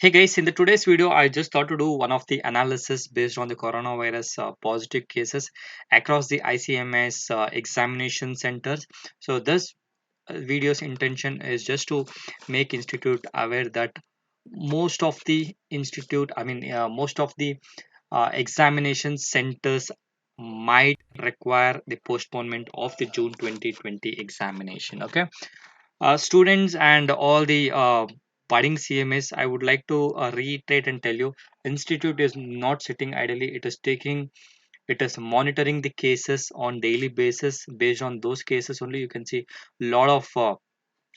Hey guys, in the today's video, I just thought to do one of the analysis based on the coronavirus positive cases across the ICMS examination centers. So this video's intention is just to make institute aware that most of the examination centers might require the postponement of the June 2020 examination. Okay, students and all the budding CMS, I would like to reiterate and tell you, institute is not sitting idly. It is monitoring the cases on daily basis. Based on those cases only, you can see a lot of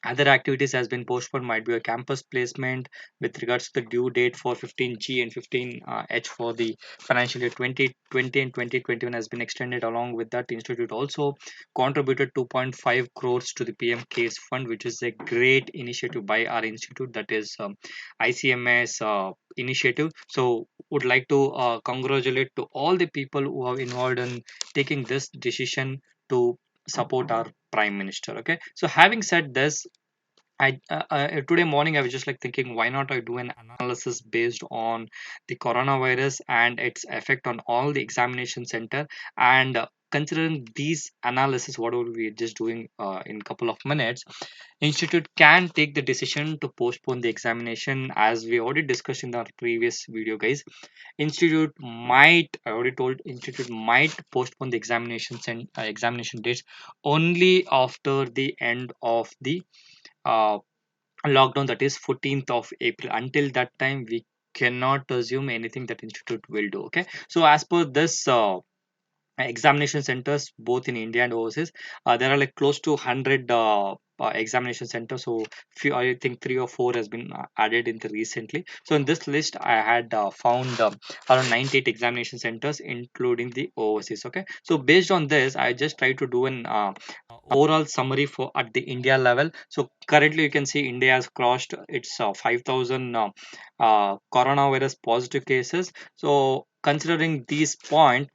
other activities has been postponed. Might be a campus placement with regards to the due date for 15G and 15H for the financial year 2020 and 2021 has been extended. Along with that, institute also contributed 2.5 crores to the PM CARES fund, which is a great initiative by our institute, that is ICMS initiative. So would like to congratulate to all the people who are involved in taking this decision to support our prime minister. Okay, so having said this, today morning I was just like thinking, why not I do an analysis based on the coronavirus and its effect on all the examination center. And considering these analysis, what will we just doing in couple of minutes, institute can take the decision to postpone the examination. As we already discussed in the previous video, guys, institute might, I already told, institute might postpone the examinations and examination dates only after the end of the uh, lockdown, that is 14th of April. Until that time, we cannot assume anything that institute will do. Okay, so as per this examination centers both in India and overseas, there are like close to 100 examination centers. So few, I think three or four has been added in the recently. So in this list I had found around 98 examination centers including the overseas. Okay, so based on this I just try to do an overall summary for at the India level. So currently you can see India has crossed its 5,000 coronavirus positive cases. So considering these points,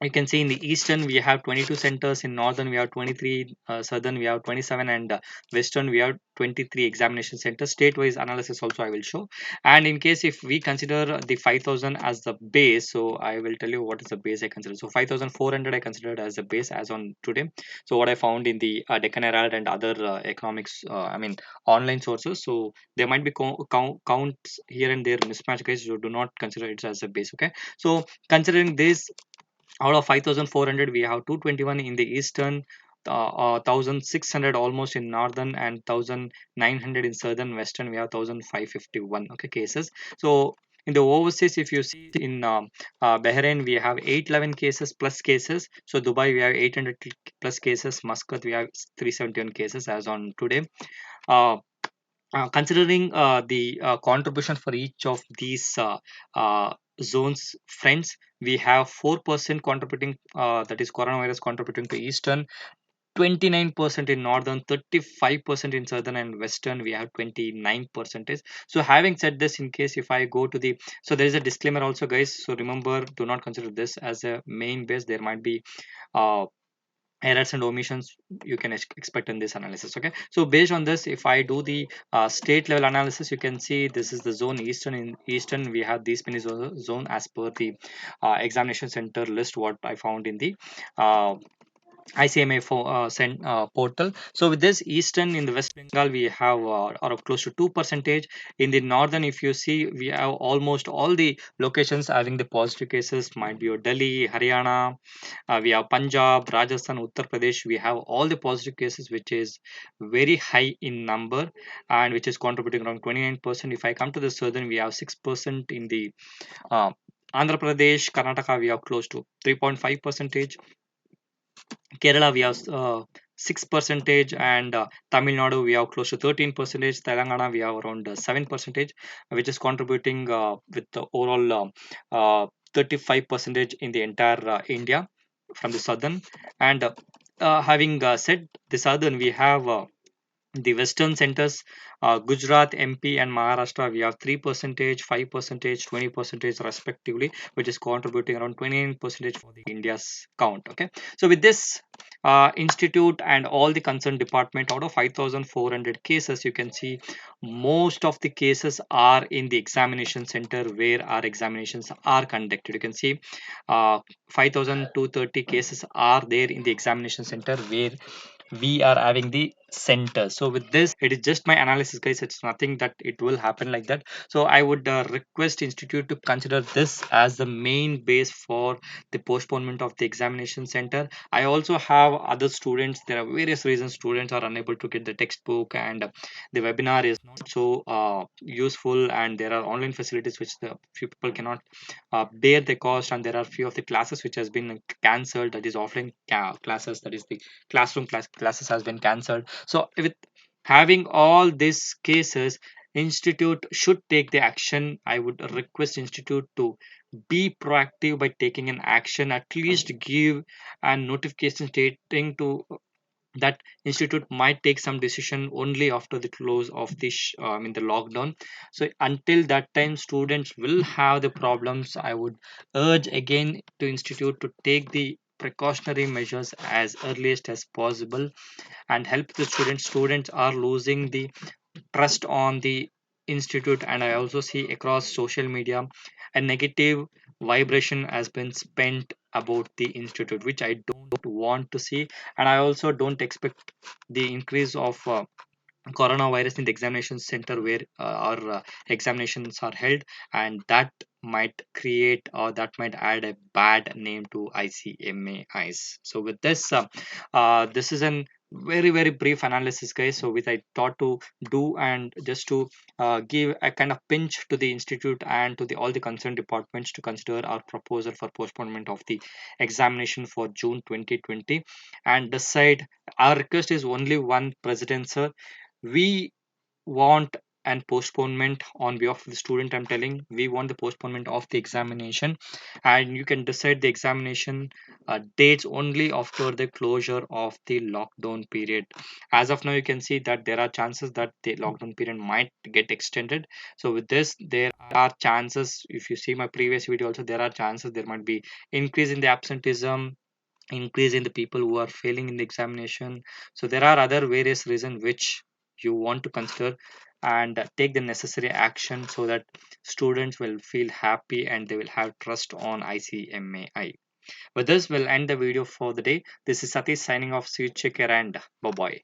you can see in the eastern we have 22 centers, in northern we have 23, southern we have 27, and western we have 23 examination centers. State wise analysis also I will show. And in case if we consider the 5,000 as the base, so I will tell you what is the base I consider. So 5,400 I considered as the base as on today. So what I found in the Deccan Herald and other economics, online sources. So there might be counts here and there mismatch, guys, so do not consider it as a base. Okay, so considering this, out of 5,400 we have 221 in the eastern, 1,600 almost in northern, and 1,900 in southern. Western we have 1,551, okay, cases. So in the overseas, if you see in Bahrain we have 811 cases plus cases. So Dubai we have 800 plus cases. Muscat we have 371 cases as on today. uh, Considering the contribution for each of these zones, friends, we have 4% contributing, that is coronavirus contributing to eastern, 29% in northern, 35% in southern, and western we have 29 percentage. So having said this, in case if I go to the, so there is a disclaimer also, guys, so remember, do not consider this as a main base. There might be uh, errors and omissions you can expect in this analysis. Okay, so based on this, if I do the state level analysis, you can see this is the zone eastern. In eastern we have these many zone as per the examination center list what I found in the uh, ICMA for portal. So with this eastern, in the West Bengal we have are of close to 2%. In the northern, if you see, we have almost all the locations having the positive cases. Might be your Delhi, Haryana, we have Punjab, Rajasthan, Uttar Pradesh. We have all the positive cases, which is very high in number and which is contributing around 29%. If I come to the southern, we have 6% in the uh, Andhra Pradesh, Karnataka. We have close to 3.5 percentage. Kerala we have 6 percentage, and Tamil Nadu we have close to 13 percentage. Telangana we have around 7 percentage, which is contributing with the overall 35 percentage in the entire India from the southern. And having said the southern, we have The western centers, Gujarat, MP, and Maharashtra, we have 3%, 5%, 20% respectively, which is contributing around 29% for the India's count. Okay, so with this institute and all the concerned department, out of 5,400 cases, you can see most of the cases are in the examination center where our examinations are conducted. You can see 5,230 cases are there in the examination center where we are having the center. So with this, it is just my analysis, guys. It's nothing that it will happen like that. So I would request institute to consider this as the main base for the postponement of the examination center. I also have other students, there are various reasons students are unable to get the textbook, and the webinar is not so useful, and there are online facilities which the few people cannot bear the cost, and there are few of the classes which has been cancelled, that is offline classes, that is the classes has been cancelled. So with having all these cases, institute should take the action. I would request institute to be proactive by taking an action, at least give a notification stating to that institute might take some decision only after the close of this the lockdown. So until that time, students will have the problems. I would urge again to institute to take the precautionary measures as earliest as possible and help the students are losing the trust on the institute. And I also see across social media a negative vibration has been spent about the institute, which I don't want to see. And I also don't expect the increase of coronavirus in the examination center where our examinations are held, and that might create or that might add a bad name to ICMAIs. So with this, this is an very brief analysis, guys. So with I thought to do, and just to give a kind of pinch to the institute and to the all the concerned departments to consider our proposal for postponement of the examination for June 2020 and decide. Our request is only one, President sir. We want an postponement on behalf of the student. I'm telling, we want the postponement of the examination, and you can decide the examination dates only after the closure of the lockdown period. As of now, you can see that there are chances that the lockdown period might get extended. So with this, there are chances, if you see my previous video also, there are chances there might be increase in the absenteeism, increase in the people who are failing in the examination. So there are other various reasons which you want to consider and take the necessary action so that students will feel happy and they will have trust on ICMAI. With this, we'll end the video for the day. This is Satish signing off. See you, check care, and bye bye.